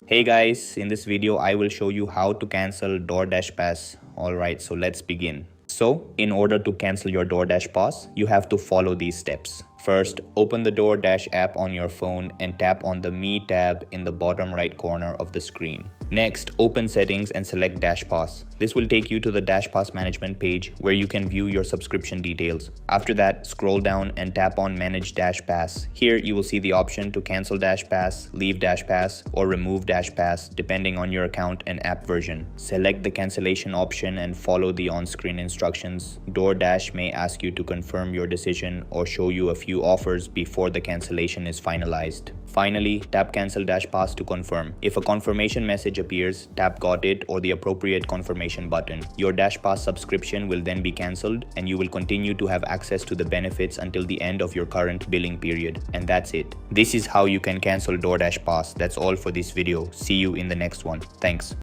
Hey guys, in this video I will show you how to cancel DoorDash pass. Alright, so let's begin. So, in order to cancel your DoorDash pass, you have to follow these steps. First, open the DoorDash app on your phone and tap on the Me tab in the bottom right corner of the screen. Next, open Settings and select Dash Pass. This will take you to the Dash Pass management page where you can view your subscription details. After that, scroll down and tap on Manage Dash Pass. Here you will see the option to cancel Dash Pass, leave Dash Pass, or remove Dash Pass depending on your account and app version. Select the cancellation option and follow the on-screen instructions. DoorDash may ask you to confirm your decision or show you a few offers before the cancellation is finalized. Finally, tap Cancel Dash Pass to confirm. If a confirmation message appears, tap Got It or the appropriate confirmation button. Your Dash Pass subscription will then be cancelled and you will continue to have access to the benefits until the end of your current billing period. And that's it. This is how you can cancel DoorDash Pass. That's all for this video. See you in the next one. Thanks.